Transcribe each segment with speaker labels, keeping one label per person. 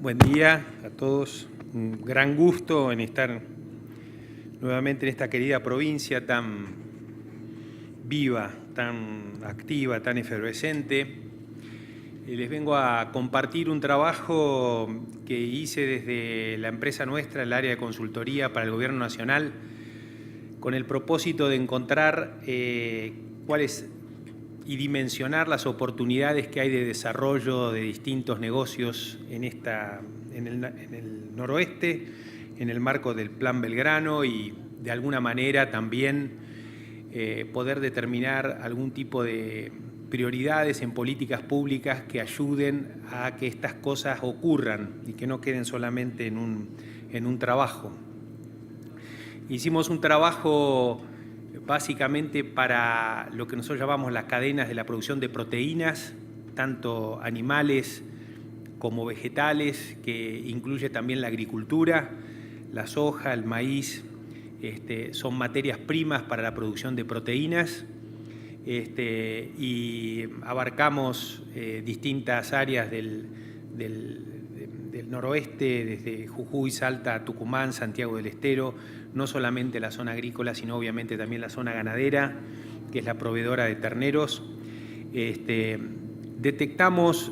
Speaker 1: Buen día a todos. Un gran gusto en estar nuevamente en esta querida provincia tan viva, tan activa, tan efervescente. Les vengo a compartir un trabajo que hice desde la empresa nuestra, el área de consultoría para el Gobierno Nacional, con el propósito de encontrar cuáles y dimensionar las oportunidades que hay de desarrollo de distintos negocios en el noroeste, en el marco del Plan Belgrano, y de alguna manera también poder determinar algún tipo de prioridades en políticas públicas que ayuden a que estas cosas ocurran y que no queden solamente en un trabajo. Hicimos un trabajo básicamente para lo que nosotros llamamos las cadenas de la producción de proteínas, tanto animales como vegetales, que incluye también la agricultura. La soja, el maíz, son materias primas para la producción de proteínas, y abarcamos distintas áreas del noroeste, desde Jujuy, Salta, Tucumán, Santiago del Estero, no solamente la zona agrícola, sino obviamente también la zona ganadera, que es la proveedora de terneros. Detectamos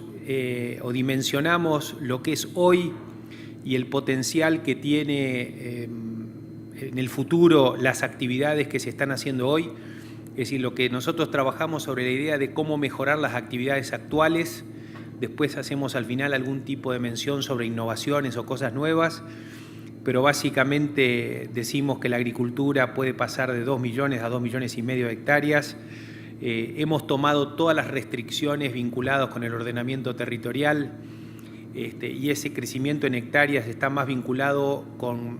Speaker 1: o dimensionamos lo que es hoy y el potencial que tiene en el futuro las actividades que se están haciendo hoy. Es decir, lo que nosotros trabajamos sobre la idea de cómo mejorar las actividades actuales. Después hacemos al final algún tipo de mención sobre innovaciones o cosas nuevas, pero básicamente decimos que la agricultura puede pasar de 2 millones a 2,5 millones de hectáreas. Hemos tomado todas las restricciones vinculadas con el ordenamiento territorial, y ese crecimiento en hectáreas está más vinculado con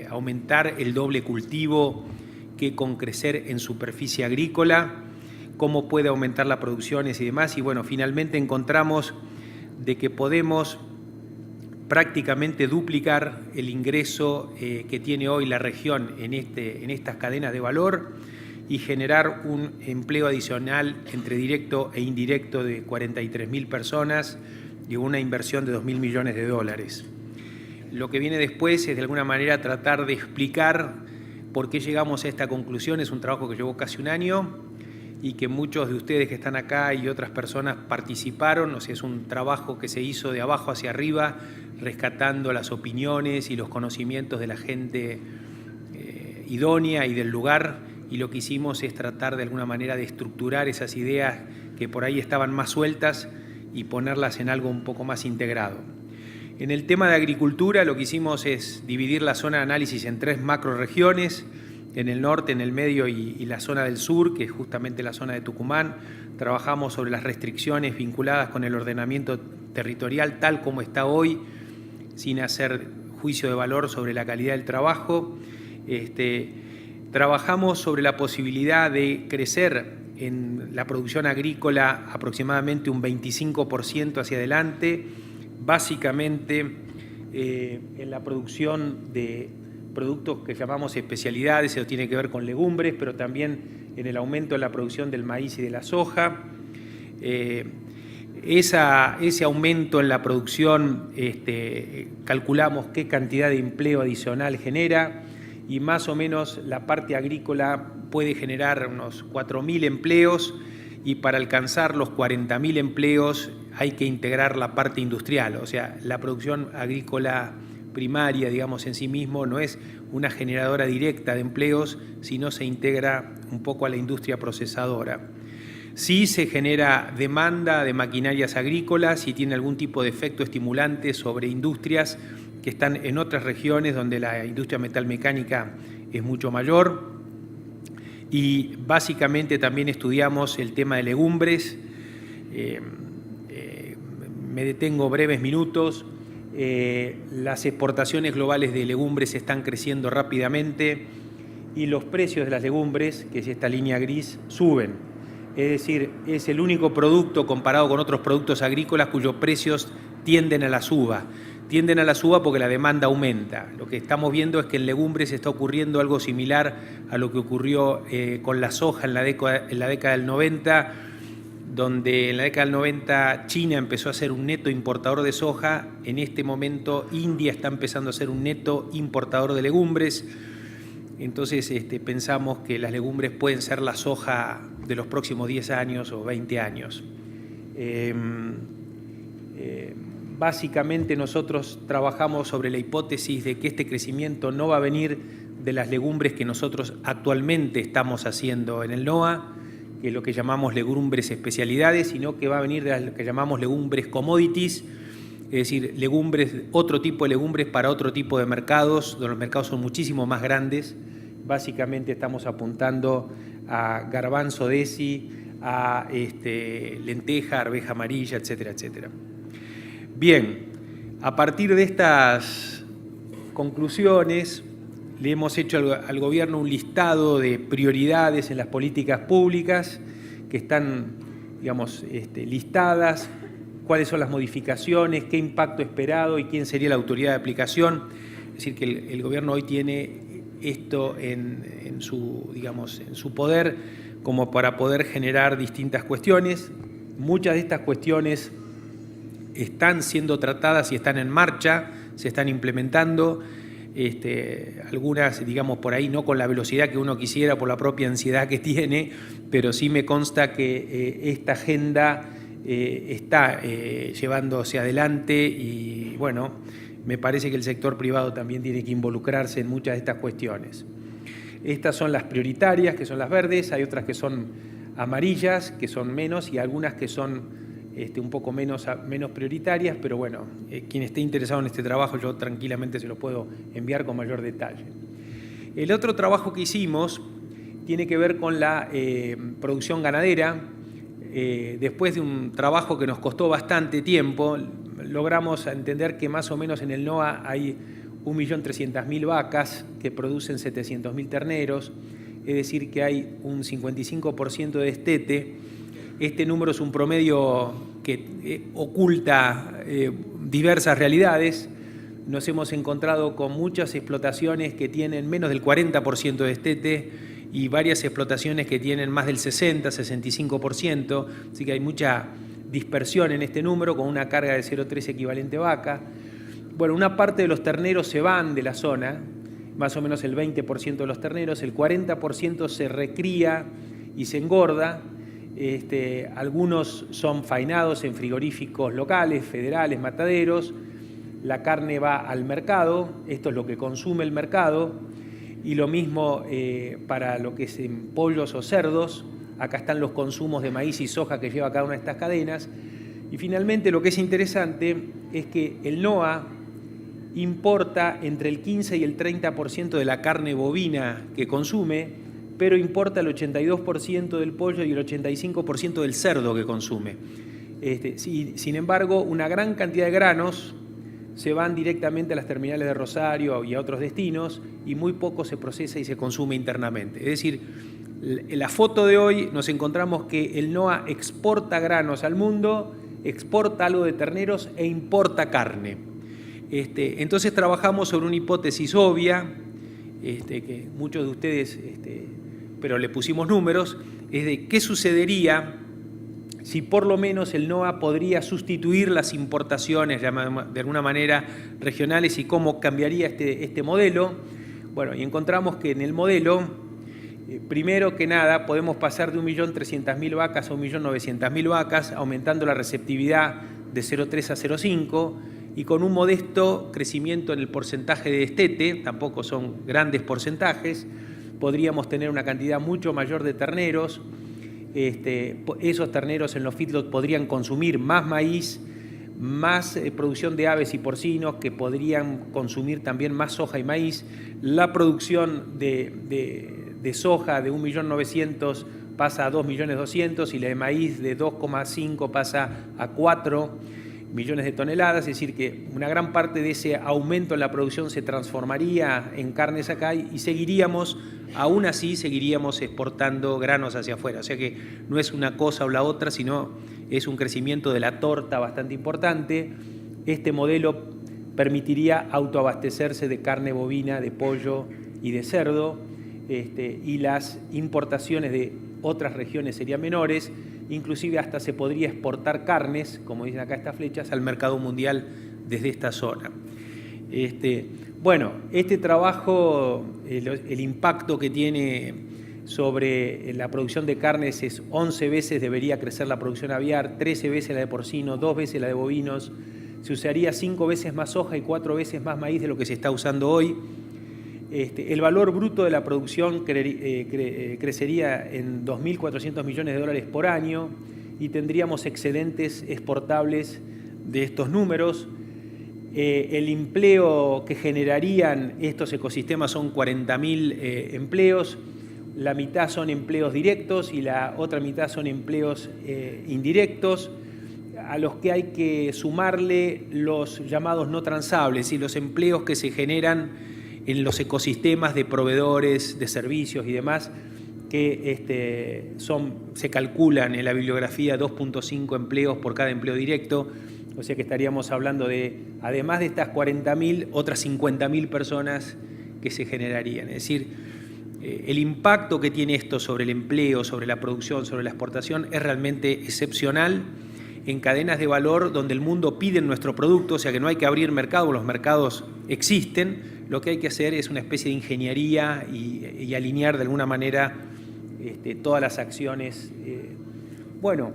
Speaker 1: aumentar el doble cultivo que con crecer en superficie agrícola, cómo puede aumentar las producciones y demás. Y bueno, finalmente encontramos de que podemos prácticamente duplicar el ingreso que tiene hoy la región en estas cadenas de valor y generar un empleo adicional entre directo e indirecto de 43.000 personas y una inversión de 2.000 millones de dólares. Lo que viene después es de alguna manera tratar de explicar por qué llegamos a esta conclusión. Es un trabajo que llevó casi un año y que muchos de ustedes que están acá y otras personas participaron. O sea, es un trabajo que se hizo de abajo hacia arriba, rescatando las opiniones y los conocimientos de la gente idónea y del lugar, y lo que hicimos es tratar de alguna manera de estructurar esas ideas que por ahí estaban más sueltas y ponerlas en algo un poco más integrado. En el tema de agricultura, lo que hicimos es dividir la zona de análisis en 3 macroregiones: en el norte, en el medio y la zona del sur, que es justamente la zona de Tucumán. Trabajamos sobre las restricciones vinculadas con el ordenamiento territorial tal como está hoy, sin hacer juicio de valor sobre la calidad del trabajo. Trabajamos sobre la posibilidad de crecer en la producción agrícola aproximadamente un 25% hacia adelante, básicamente en la producción de productos que llamamos especialidades. Eso tiene que ver con legumbres, pero también en el aumento de la producción del maíz y de la soja. Ese aumento en la producción, calculamos qué cantidad de empleo adicional genera, y más o menos la parte agrícola puede generar unos 4.000 empleos, y para alcanzar los 40.000 empleos hay que integrar la parte industrial. O sea, la producción agrícola primaria, digamos, en sí mismo no es una generadora directa de empleos, sino se integra un poco a la industria procesadora. Sí se genera demanda de maquinarias agrícolas y tiene algún tipo de efecto estimulante sobre industrias que están en otras regiones donde la industria metalmecánica es mucho mayor. Y básicamente también estudiamos el tema de legumbres. Me detengo breves minutos. Las exportaciones globales de legumbres están creciendo rápidamente y los precios de las legumbres, que es esta línea gris, suben. Es decir, es el único producto comparado con otros productos agrícolas cuyos precios tienden a la suba. Tienden a la suba porque la demanda aumenta. Lo que estamos viendo es que en legumbres está ocurriendo algo similar a lo que ocurrió con la soja en la década del 90, donde en la década del 90 China empezó a ser un neto importador de soja, en este momento India está empezando a ser un neto importador de legumbres. Entonces pensamos que las legumbres pueden ser la soja de los próximos 10 años o 20 años. Básicamente nosotros trabajamos sobre la hipótesis de que este crecimiento no va a venir de las legumbres que nosotros actualmente estamos haciendo en el NOA, que es lo que llamamos legumbres especialidades, sino que va a venir de lo que llamamos legumbres commodities, es decir, legumbres, otro tipo de legumbres para otro tipo de mercados, donde los mercados son muchísimo más grandes. Básicamente estamos apuntando a garbanzo desi, a lenteja, arveja amarilla, etcétera, etcétera. Bien, a partir de estas conclusiones, le hemos hecho al gobierno un listado de prioridades en las políticas públicas que están, digamos, listadas, cuáles son las modificaciones, qué impacto esperado y quién sería la autoridad de aplicación. Es decir, que el gobierno hoy tiene esto en su poder como para poder generar distintas cuestiones. Muchas de estas cuestiones están siendo tratadas y están en marcha, se están implementando. Algunas, digamos, por ahí no con la velocidad que uno quisiera por la propia ansiedad que tiene, pero sí me consta que esta agenda está llevándose adelante y, bueno, me parece que el sector privado también tiene que involucrarse en muchas de estas cuestiones. Estas son las prioritarias, que son las verdes, hay otras que son amarillas, que son menos, y algunas que son un poco menos prioritarias, pero bueno, quien esté interesado en este trabajo yo tranquilamente se lo puedo enviar con mayor detalle. El otro trabajo que hicimos tiene que ver con la producción ganadera. Después de un trabajo que nos costó bastante tiempo, logramos entender que más o menos en el NOA hay 1.300.000 vacas que producen 700.000 terneros, es decir que hay un 55% de destete. Este número es un promedio que oculta diversas realidades. Nos hemos encontrado con muchas explotaciones que tienen menos del 40% de destete y varias explotaciones que tienen más del 60, 65%, así que hay mucha dispersión en este número con una carga de 0,3 equivalente vaca. Bueno, una parte de los terneros se van de la zona, más o menos el 20% de los terneros, el 40% se recría y se engorda. Algunos son faenados en frigoríficos locales, federales, mataderos. La carne va al mercado, esto es lo que consume el mercado, y lo mismo para lo que es en pollos o cerdos. Acá están los consumos de maíz y soja que lleva cada una de estas cadenas. Y finalmente lo que es interesante es que el NOA importa entre el 15 y el 30% de la carne bovina que consume, pero importa el 82% del pollo y el 85% del cerdo que consume. Sin embargo, una gran cantidad de granos se van directamente a las terminales de Rosario y a otros destinos y muy poco se procesa y se consume internamente. Es decir, en la foto de hoy nos encontramos que el NOA exporta granos al mundo, exporta algo de terneros e importa carne. Entonces trabajamos sobre una hipótesis obvia, que muchos de ustedes, pero le pusimos números, es de qué sucedería si por lo menos el NOA podría sustituir las importaciones de alguna manera regionales y cómo cambiaría este modelo. Bueno, y encontramos que en el modelo, primero que nada, podemos pasar de 1.300.000 vacas a 1.900.000 vacas, aumentando la receptividad de 0,3 a 0,5 y con un modesto crecimiento en el porcentaje de destete, tampoco son grandes porcentajes. Podríamos tener una cantidad mucho mayor de terneros. Esos terneros en los feedlots podrían consumir más maíz, más producción de aves y porcinos que podrían consumir también más soja y maíz. La producción de soja de 1.900.000 pasa a 2.200.000 y la de maíz de 2,5 pasa a 4 millones de toneladas, es decir que una gran parte de ese aumento en la producción se transformaría en carnes acá y seguiríamos, aún así seguiríamos exportando granos hacia afuera, o sea que no es una cosa o la otra, sino es un crecimiento de la torta bastante importante. Este modelo permitiría autoabastecerse de carne bovina, de pollo y de cerdo, y las importaciones de otras regiones serían menores. inclusive hasta se podría exportar carnes, como dicen acá estas flechas, al mercado mundial desde esta zona. Bueno, este trabajo, el impacto que tiene sobre la producción de carnes es 11 veces debería crecer la producción aviar, 13 veces la de porcino, 2 veces la de bovinos. Se usaría 5 veces más soja y 4 veces más maíz de lo que se está usando hoy. El valor bruto de la producción crecería en 2.400 millones de dólares por año y tendríamos excedentes exportables de estos números. El empleo que generarían estos ecosistemas son 40.000 empleos. La mitad son empleos directos y la otra mitad son empleos indirectos, a los que hay que sumarle los llamados no transables y los empleos que se generan en los ecosistemas de proveedores, de servicios y demás, que se calculan en la bibliografía 2.5 empleos por cada empleo directo, o sea que estaríamos hablando de, además de estas 40.000, otras 50.000 personas que se generarían. Es decir, el impacto que tiene esto sobre el empleo, sobre la producción, sobre la exportación es realmente excepcional en cadenas de valor donde el mundo pide nuestro producto, o sea que no hay que abrir mercado, los mercados existen, lo que hay que hacer es una especie de ingeniería y alinear de alguna manera todas las acciones. Bueno,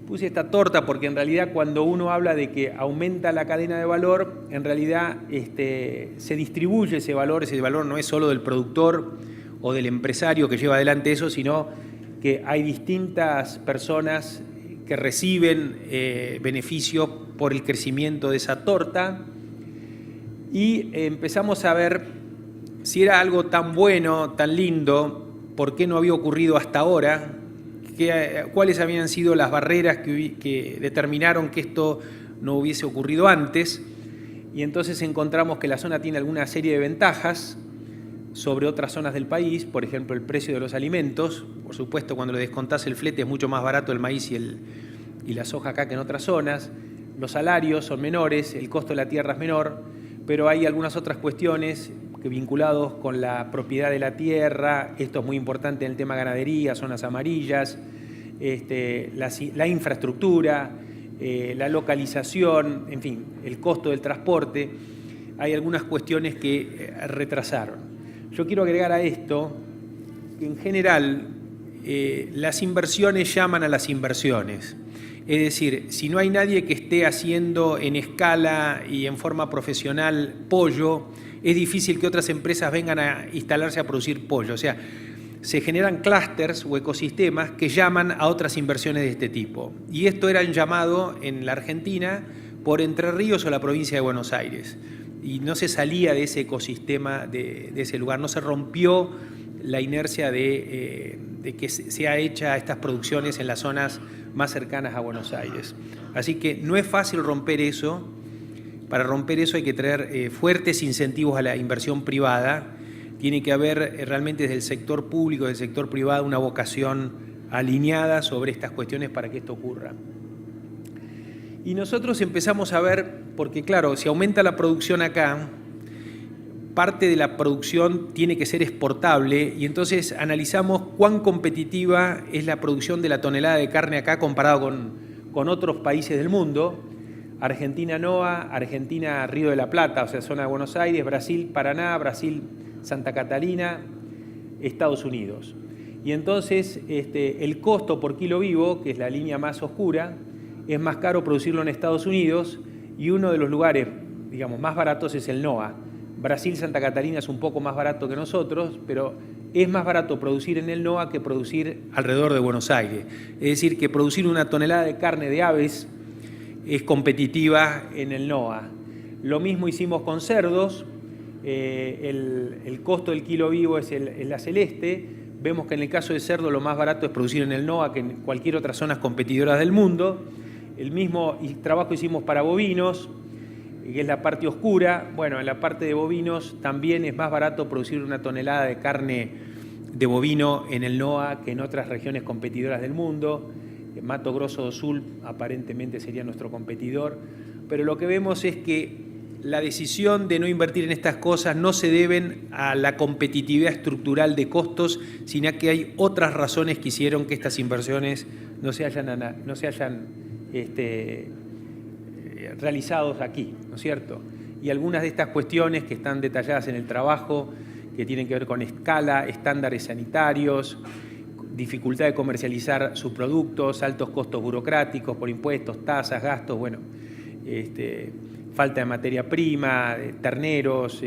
Speaker 1: puse esta torta porque en realidad cuando uno habla de que aumenta la cadena de valor, en realidad se distribuye ese valor no es solo del productor o del empresario que lleva adelante eso, sino que hay distintas personas que reciben beneficio por el crecimiento de esa torta y empezamos a ver si era algo tan bueno, tan lindo, por qué no había ocurrido hasta ahora, cuáles habían sido las barreras que determinaron que esto no hubiese ocurrido antes, y entonces encontramos que la zona tiene alguna serie de ventajas sobre otras zonas del país, por ejemplo el precio de los alimentos, por supuesto cuando le descontás el flete es mucho más barato el maíz y la soja acá que en otras zonas, los salarios son menores, el costo de la tierra es menor, pero hay algunas otras cuestiones que vinculados con la propiedad de la tierra, esto es muy importante en el tema ganadería, zonas amarillas, la infraestructura, la localización, en fin, el costo del transporte, hay algunas cuestiones que retrasaron. Yo quiero agregar a esto que en general las inversiones llaman a las inversiones. Es decir, si no hay nadie que esté haciendo en escala y en forma profesional pollo, es difícil que otras empresas vengan a instalarse a producir pollo. O sea, se generan clústeres o ecosistemas que llaman a otras inversiones de este tipo. Y esto era un llamado en la Argentina por Entre Ríos o la provincia de Buenos Aires. Y no se salía de ese ecosistema, de ese lugar, no se rompió la inercia de que sea hecha estas producciones en las zonas más cercanas a Buenos Aires. Así que no es fácil romper eso. Para romper eso hay que traer fuertes incentivos a la inversión privada. Tiene que haber realmente desde el sector público, del sector privado, una vocación alineada sobre estas cuestiones para que esto ocurra. Y nosotros empezamos a ver, porque claro, si aumenta la producción acá, parte de la producción tiene que ser exportable y entonces analizamos cuán competitiva es la producción de la tonelada de carne acá comparado con otros países del mundo. Argentina NOA, Argentina Río de la Plata, o sea, zona de Buenos Aires, Brasil Paraná, Brasil Santa Catarina, Estados Unidos. Y entonces el costo por kilo vivo, que es la línea más oscura, es más caro producirlo en Estados Unidos y uno de los lugares, digamos, más baratos es el NOA. Brasil Santa Catarina es un poco más barato que nosotros, pero es más barato producir en el NOA que producir alrededor de Buenos Aires. Es decir, que producir una tonelada de carne de aves es competitiva en el NOA. Lo mismo hicimos con cerdos, el costo del kilo vivo es la celeste. Vemos que en el caso de cerdo lo más barato es producir en el NOA que en cualquier otra zona competidora del mundo. El mismo trabajo hicimos para bovinos, que es la parte oscura. Bueno, en la parte de bovinos también es más barato producir una tonelada de carne de bovino en el NOA que en otras regiones competidoras del mundo. Mato Grosso do Sul aparentemente sería nuestro competidor, pero lo que vemos es que la decisión de no invertir en estas cosas no se deben a la competitividad estructural de costos, sino que hay otras razones que hicieron que estas inversiones no se hayan realizados aquí, ¿no es cierto? Y algunas de estas cuestiones que están detalladas en el trabajo, que tienen que ver con escala, estándares sanitarios, dificultad de comercializar sus productos, altos costos burocráticos por impuestos, tasas, gastos, bueno, falta de materia prima, terneros,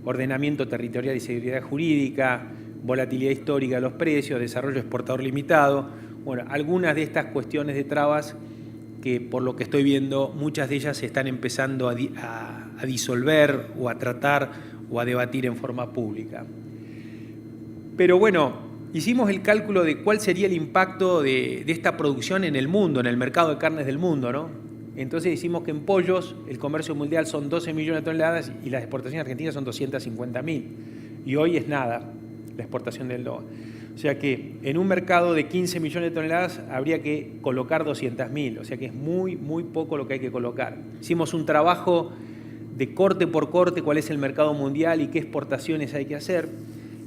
Speaker 1: ordenamiento territorial y seguridad jurídica, volatilidad histórica de los precios, desarrollo exportador limitado. Bueno, algunas de estas cuestiones de trabas que, por lo que estoy viendo, muchas de ellas se están empezando a disolver o a tratar o a debatir en forma pública. Pero bueno, hicimos el cálculo de cuál sería el impacto de esta producción en el mundo, en el mercado de carnes del mundo, ¿no? Entonces decimos que en pollos el comercio mundial son 12 millones de toneladas y las exportaciones argentinas son 250.000. Y hoy es nada la exportación del DOA. O sea que en un mercado de 15 millones de toneladas habría que colocar 200.000. O sea que es muy, muy poco lo que hay que colocar. Hicimos un trabajo de corte por corte cuál es el mercado mundial y qué exportaciones hay que hacer.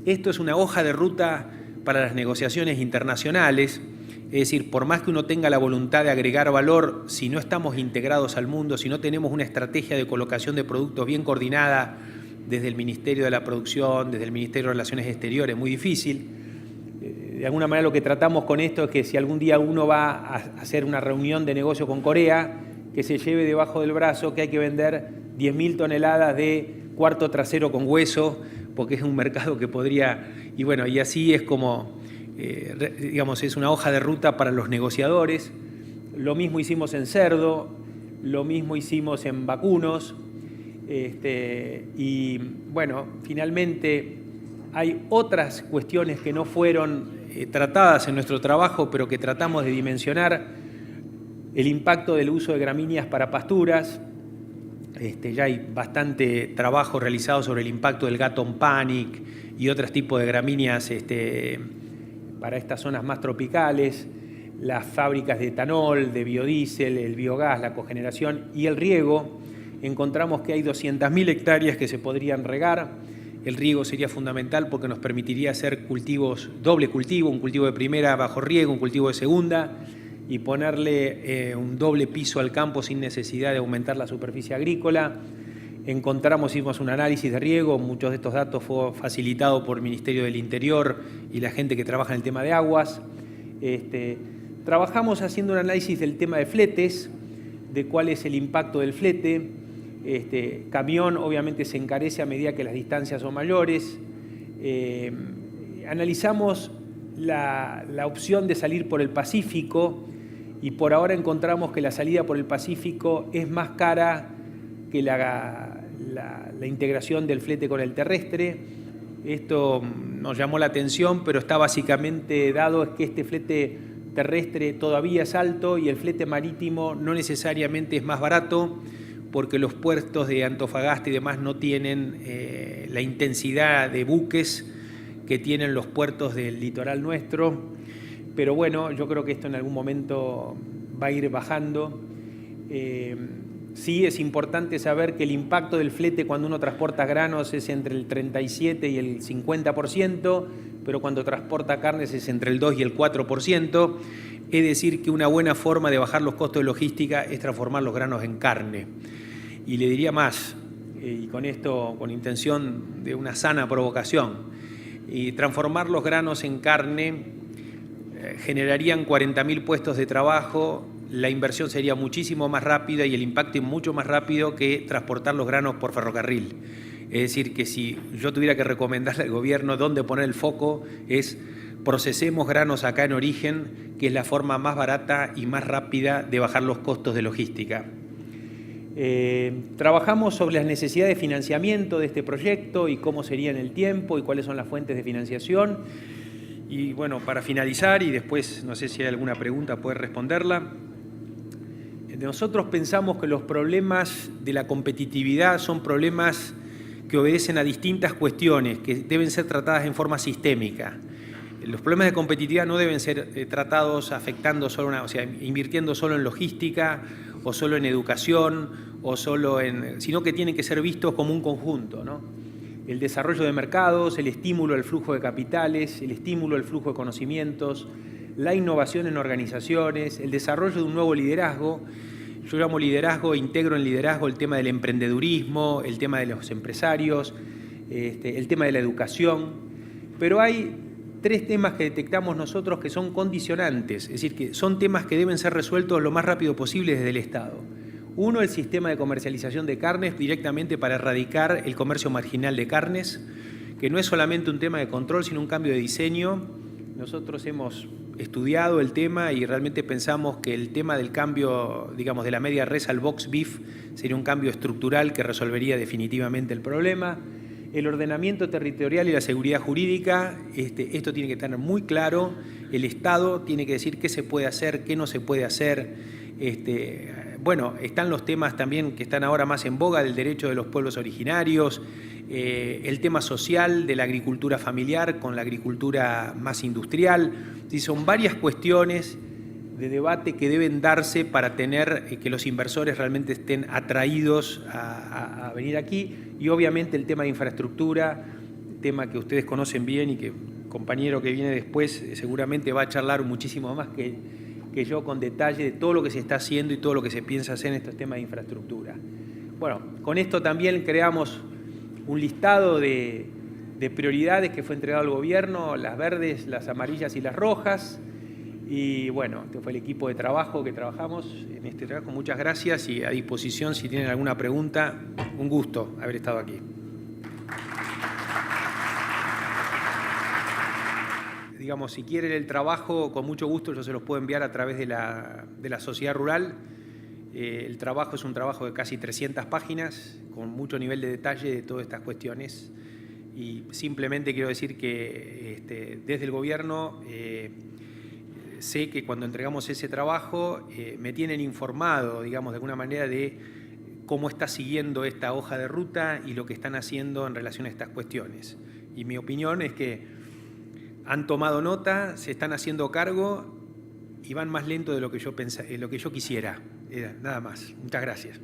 Speaker 1: Esto es una hoja de ruta para las negociaciones internacionales. Es decir, por más que uno tenga la voluntad de agregar valor, si no estamos integrados al mundo, si no tenemos una estrategia de colocación de productos bien coordinada desde el Ministerio de la Producción, desde el Ministerio de Relaciones Exteriores, es muy difícil. De alguna manera lo que tratamos con esto es que si algún día uno va a hacer una reunión de negocio con Corea, que se lleve debajo del brazo que hay que vender 10.000 toneladas de cuarto trasero con hueso, porque es un mercado que podría... Y bueno, y así es como... digamos, es una hoja de ruta para los negociadores. Lo mismo hicimos en cerdo, lo mismo hicimos en vacunos, y bueno, finalmente hay otras cuestiones que no fueron tratadas en nuestro trabajo, pero que tratamos de dimensionar: el impacto del uso de gramíneas para pasturas. Ya hay bastante trabajo realizado sobre el impacto del Gatton Panic y otros tipos de gramíneas para estas zonas más tropicales, las fábricas de etanol, de biodiesel, el biogás, la cogeneración y el riego. Encontramos que hay 200.000 hectáreas que se podrían regar. El riego sería fundamental porque nos permitiría hacer cultivos, doble cultivo, un cultivo de primera bajo riego, un cultivo de segunda, y ponerle un doble piso al campo sin necesidad de aumentar la superficie agrícola. Hicimos un análisis de riego, muchos de estos datos fue facilitado por el Ministerio del Interior y la gente que trabaja en el tema de aguas. Trabajamos haciendo un análisis del tema de fletes, de cuál es el impacto del flete. Camión obviamente se encarece a medida que las distancias son mayores. Analizamos la opción de salir por el Pacífico y por ahora encontramos que la salida por el Pacífico es más cara que la integración del flete con el terrestre. Esto nos llamó la atención, pero está básicamente dado es que este flete terrestre todavía es alto y el flete marítimo no necesariamente es más barato, porque los puertos de Antofagasta y demás no tienen la intensidad de buques que tienen los puertos del litoral nuestro. Pero bueno, yo creo que esto en algún momento va a ir bajando. Sí es importante saber que el impacto del flete cuando uno transporta granos es entre el 37 y el 50%, pero cuando transporta carnes es entre el 2 y el 4%. Es decir, que una buena forma de bajar los costos de logística es transformar los granos en carne. Y le diría más, y con esto con intención de una sana provocación, y transformar los granos en carne generarían 40.000 puestos de trabajo, la inversión sería muchísimo más rápida y el impacto es mucho más rápido que transportar los granos por ferrocarril. Es decir, que si yo tuviera que recomendarle al gobierno dónde poner el foco es procesemos granos acá en origen, que es la forma más barata y más rápida de bajar los costos de logística. Trabajamos sobre las necesidades de financiamiento de este proyecto y cómo sería en el tiempo y cuáles son las fuentes de financiación. Y bueno, para finalizar, y después no sé si hay alguna pregunta, poder responderla. Nosotros pensamos que los problemas de la competitividad son problemas que obedecen a distintas cuestiones que deben ser tratadas en forma sistémica. Los problemas de competitividad no deben ser tratados afectando solo invirtiendo solo en logística o solo en educación, o solo sino que tienen que ser vistos como un conjunto, ¿no? El desarrollo de mercados, el estímulo al flujo de capitales, el estímulo al flujo de conocimientos, la innovación en organizaciones, el desarrollo de un nuevo liderazgo. Yo llamo liderazgo, integro en liderazgo el tema del emprendedurismo, el tema de los empresarios, el tema de la educación, pero hay 3 temas que detectamos nosotros que son condicionantes, es decir, que son temas que deben ser resueltos lo más rápido posible desde el Estado. Uno, el sistema de comercialización de carnes, directamente para erradicar el comercio marginal de carnes, que no es solamente un tema de control, sino un cambio de diseño. Nosotros hemos estudiado el tema y realmente pensamos que el tema del cambio, digamos, de la media res al box beef sería un cambio estructural que resolvería definitivamente el problema. El ordenamiento territorial y la seguridad jurídica, esto tiene que estar muy claro. El Estado tiene que decir qué se puede hacer, qué no se puede hacer. Bueno, están los temas también que están ahora más en boga del derecho de los pueblos originarios, el tema social de la agricultura familiar con la agricultura más industrial. Sí, son varias cuestiones de debate que deben darse para tener que los inversores realmente estén atraídos a venir aquí, y obviamente el tema de infraestructura, tema que ustedes conocen bien y que el compañero que viene después seguramente va a charlar muchísimo más que yo con detalle de todo lo que se está haciendo y todo lo que se piensa hacer en estos temas de infraestructura. Bueno, con esto también creamos un listado de prioridades que fue entregado al gobierno, las verdes, las amarillas y las rojas. Y bueno, este fue el equipo de trabajo que trabajamos en este trabajo. Muchas gracias y a disposición si tienen alguna pregunta. Un gusto haber estado aquí. Digamos, si quieren el trabajo, con mucho gusto yo se los puedo enviar a través de la Sociedad Rural. El trabajo es un trabajo de casi 300 páginas, con mucho nivel de detalle de todas estas cuestiones. Y simplemente quiero decir que desde el gobierno sé que cuando entregamos ese trabajo me tienen informado, digamos, de alguna manera de cómo está siguiendo esta hoja de ruta y lo que están haciendo en relación a estas cuestiones. Y mi opinión es que han tomado nota, se están haciendo cargo y van más lento de lo que yo quisiera. Nada más. Muchas gracias.